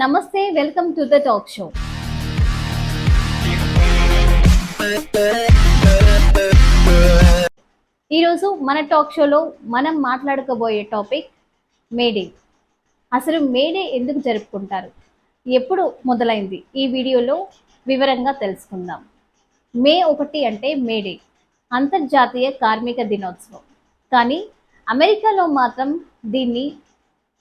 నమస్తే, welcome to the talk show. ఈరోజు మన టాక్ షోలో మనం మాట్లాడుకోబోయే టాపిక్ మేడే. అసలు మేడే ఎందుకు జరుపుకుంటారు, ఎప్పుడు మొదలైంది, ఈ వీడియోలో వివరంగా తెలుసుకుందాం. మే 1 అంటే మేడే, అంతర్జాతీయ కార్మిక దినోత్సవం. కానీ అమెరికాలో మాత్రం దీన్ని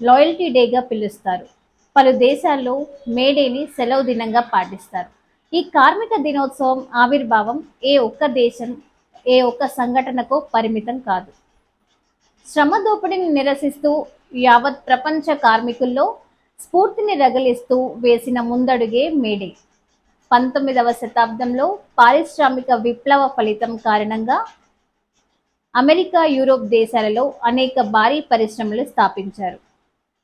లాయల్టీ డేగా పిలుస్తారు. పలు దేశాల్లో మేడేని సెలవు దినంగా పాటిస్తారు. ఈ కార్మిక దినోత్సవం ఆవిర్భావం ఏ ఒక్క దేశం, ఏ ఒక్క సంఘటనకు పరిమితం కాదు. శ్రమ దోపిడీని నిరసిస్తూ యావత్ ప్రపంచ కార్మికుల్లో స్ఫూర్తిని రగిలిస్తూ వేసిన ముందడుగే మేడే. 19వ శతాబ్దంలో పారిశ్రామిక విప్లవ ఫలితం కారణంగా అమెరికా, యూరోప్ దేశాలలో అనేక భారీ పరిశ్రమలు స్థాపించారు.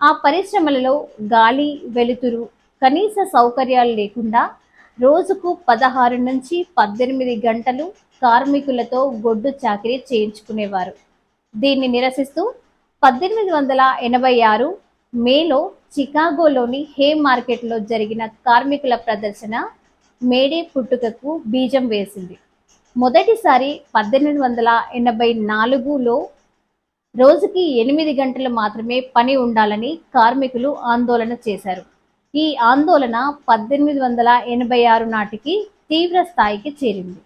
ఆ పరిశ్రమలలో గాలి, వెలుతురు, కనీస సౌకర్యాలు లేకుండా రోజుకు 16 నుంచి 18 గంటలు కార్మికులతో గొడ్డు చాకిరీ చేయించుకునేవారు. దీన్ని నిరసిస్తూ 1886 మేలో చికాగోలోని హే మార్కెట్లో జరిగిన కార్మికుల ప్రదర్శన మేడే పుట్టుకకు బీజం వేసింది. మొదటిసారి 1884లో రోజుకి 8 గంటలు మాత్రమే పని ఉండాలని కార్మికులు ఆందోళన చేశారు. ఈ ఆందోళన 1886 నాటికి తీవ్ర స్థాయికి చేరింది.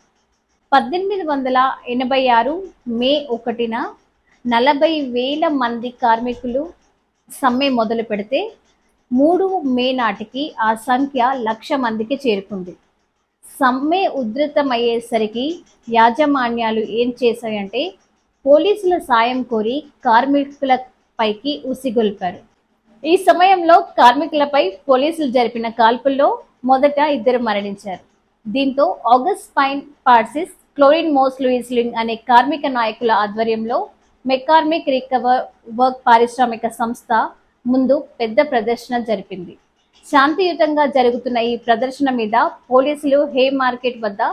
1886 మే 1న 40,000 మంది కార్మికులు సమ్మె మొదలు పెడితే 3 మే నాటికి ఆ సంఖ్య 1,00,000 మందికి చేరుకుంది. సమ్మె ఉధృతమయ్యేసరికి యాజమాన్యాలు ఏం చేశాయంటే పోలీసుల సాయం కోరి కార్మికులపైకి ఉసిగొల్పారు. ఈ సమయంలో కార్మికులపై పోలీసులు జరిపిన కాల్పుల్లో మొదట 2 మరణించారు. దీంతో ఆగస్ట్ పైన్ పార్సిస్, క్లోరిన్ మోస్ లూయిస్లింగ్ అనే కార్మిక నాయకుల ఆధ్వర్యంలో మెకార్మిక్ రికవర్ వర్క్ పారిశ్రామిక సంస్థ ముందు పెద్ద ప్రదర్శన జరిపింది. శాంతియుతంగా జరుగుతున్న ఈ ప్రదర్శన మీద పోలీసులు హే మార్కెట్ వద్ద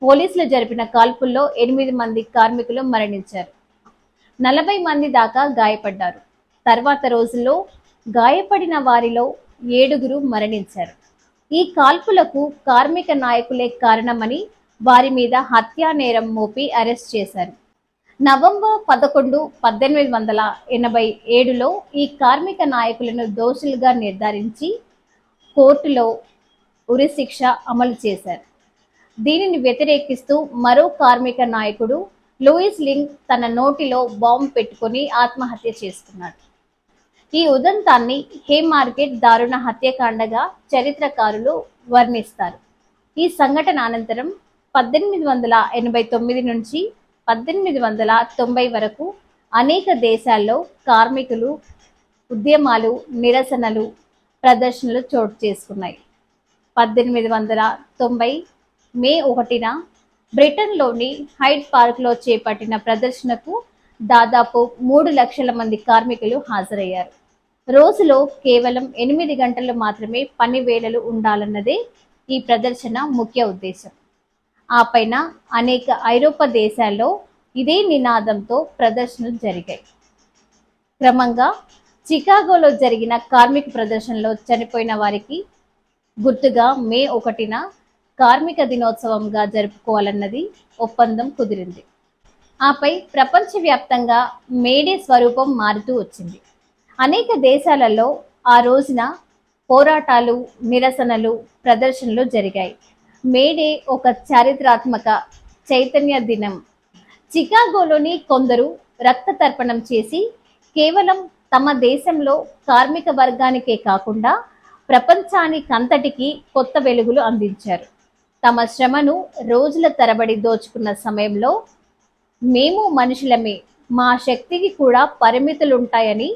పోలీసులు జరిపిన కాల్పుల్లో 8 మంది కార్మికులు మరణించారు. 40 మంది దాకా గాయపడ్డారు. తర్వాత రోజుల్లో గాయపడిన వారిలో 7 మరణించారు. ఈ కాల్పులకు కార్మిక నాయకులే కారణమని వారి మీద హత్యా నేరం మోపి అరెస్ట్ చేశారు. నవంబర్ 11, 1887లో ఈ కార్మిక నాయకులను దోషులుగా నిర్ధారించి కోర్టులో ఉరిశిక్ష అమలు చేశారు. దీనిని వ్యతిరేకిస్తూ మరో కార్మిక నాయకుడు లూయిస్ లింగ్ తన నోటిలో బాంబు పెట్టుకుని ఆత్మహత్య చేసుకున్నాడు. ఈ ఉదంతాన్ని హే మార్కెట్ దారుణ హత్యాకాండగా చరిత్రకారులు వర్ణిస్తారు. ఈ సంఘటన అనంతరం 1889 నుంచి 1890 వరకు అనేక దేశాల్లో కార్మికులు ఉద్యమాలు, నిరసనలు, ప్రదర్శనలు చోటు చేసుకున్నాయి. 1890 మే 1న బ్రిటన్లోని హైడ్ పార్క్లో చేపట్టిన ప్రదర్శనకు దాదాపు 3 లక్షల మంది కార్మికులు హాజరయ్యారు. రోజులో కేవలం 8 గంటలు మాత్రమే పని వేళలు ఉండాలన్నదే ఈ ప్రదర్శన ముఖ్య ఉద్దేశం. ఆ పైన అనేక ఐరోపా దేశాల్లో ఇదే నినాదంతో ప్రదర్శనలు జరిగాయి. క్రమంగా చికాగోలో జరిగిన కార్మిక ప్రదర్శనలో చనిపోయిన వారికి గుర్తుగా మే 1న కార్మిక దినోత్సవంగా జరుపుకోవాలన్నది ఒప్పందం కుదిరింది. ఆపై ప్రపంచవ్యాప్తంగా మేడే స్వరూపం మారుతూ వచ్చింది. అనేక దేశాలలో ఆ రోజున పోరాటాలు, నిరసనలు, ప్రదర్శనలు జరిగాయి. మేడే ఒక చారిత్రాత్మక చైతన్య దినం. చికాగోలోని కొందరు రక్త తర్పణం చేసి కేవలం తమ దేశంలో కార్మిక వర్గానికే కాకుండా ప్రపంచానికంతటికీ కొత్త వెలుగులు అందించారు. తమ శ్రమను రోజుల తరబడి దోచుకున్న సమయంలో మేము మనుషులమే, మా శక్తికి కూడా పరిమితులుంటాయని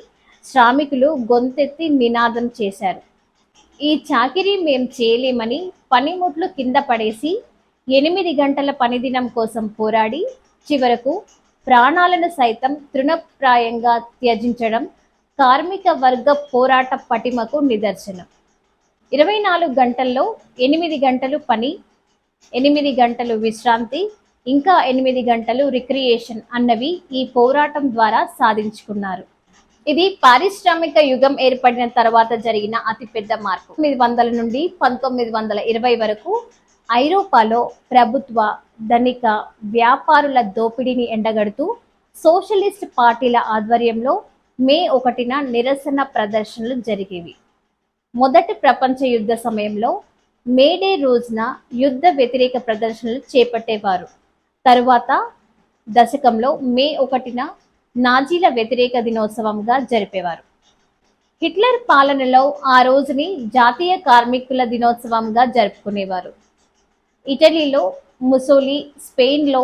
శ్రామికులు గొంతెత్తి నినాదం చేశారు. ఈ చాకిరీ మేం చేయలేమని పనిముట్లు కింద పడేసి 8 గంటల పనిదినం కోసం పోరాడి చివరకు ప్రాణాలను సైతం తృణప్రాయంగా త్యజించడం కార్మిక వర్గ పోరాట పటిమకు నిదర్శనం. 24 గంటల్లో 8 గంటలు పని, 8 గంటలు విశ్రాంతి, ఇంకా 8 గంటలు రిక్రియేషన్ అన్నవి ఈ పోరాటం ద్వారా సాధించుకున్నారు. ఇది పారిశ్రామిక యుగం ఏర్పడిన తర్వాత జరిగిన అతిపెద్ద మార్పు. 1900 నుండి 1920 వరకు ఐరోపాలో ప్రభుత్వ, ధనిక, వ్యాపారుల దోపిడీని ఎండగడుతూ సోషలిస్ట్ పార్టీల ఆధ్వర్యంలో మే 1న నిరసన ప్రదర్శనలు జరిగేవి. మొదటి ప్రపంచ యుద్ధ సమయంలో మేడే రోజున యుద్ధ వ్యతిరేక ప్రదర్శనలు చేపట్టేవారు. తరువాత దశకంలో మే 1న నాజీల వ్యతిరేక దినోత్సవంగా జరిపేవారు. హిట్లర్ పాలనలో ఆ రోజుని జాతీయ కార్మికుల దినోత్సవంగా జరుపుకునేవారు. ఇటలీలో ముసోలి, స్పెయిన్లో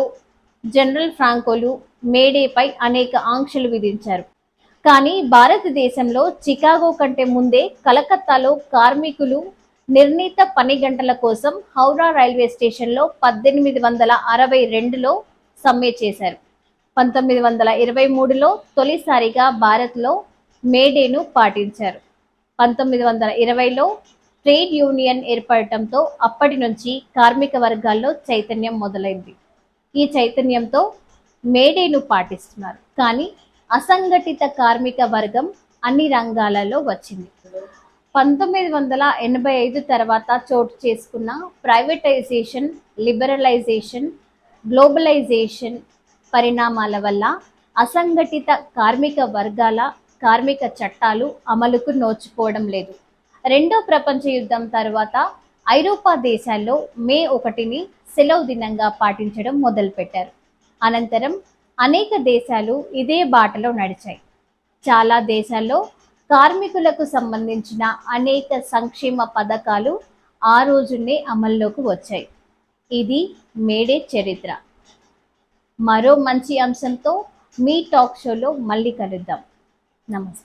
జనరల్ ఫ్రాంకోలు మేడేపై అనేక ఆంక్షలు విధించారు. కానీ భారతదేశంలో చికాగో కంటే ముందే కలకత్తాలో కార్మికులు నిర్ణీత పని గంటల కోసం హౌరా రైల్వే స్టేషన్లో 1862లో సమ్మె చేశారు. 1923లో తొలిసారిగా భారత్లో మేడేను పాటించారు. 1920లో ట్రేడ్ యూనియన్ ఏర్పడటంతో అప్పటి నుంచి కార్మిక వర్గాల్లో చైతన్యం మొదలైంది. ఈ చైతన్యంతో మేడేను పాటిస్తున్నారు. కానీ అసంఘటిత కార్మిక వర్గం అన్ని రంగాలలో వచ్చింది. 1985 తర్వాత చోటు చేసుకున్న ప్రైవేటైజేషన్, లిబరలైజేషన్, గ్లోబలైజేషన్ పరిణామాల వల్ల అసంఘటిత కార్మిక వర్గాల కార్మిక చట్టాలు అమలుకు నోచుకోవడం లేదు. రెండో ప్రపంచ యుద్ధం తర్వాత ఐరోపా దేశాల్లో మే 1ని సెలవు దినంగా పాటించడం మొదలుపెట్టారు. అనంతరం అనేక దేశాలు ఇదే బాటలో నడిచాయి. చాలా దేశాల్లో కార్మికులకు సంబంధించిన అనేక సంక్షేమ పథకాలు ఆ రోజునే అమల్లోకి వచ్చాయి. ఇది మేడే చరిత్ర. మరో మంచి అంశంతో మీ టాక్ షోలో మళ్ళీ కలుద్దాం. నమస్తే.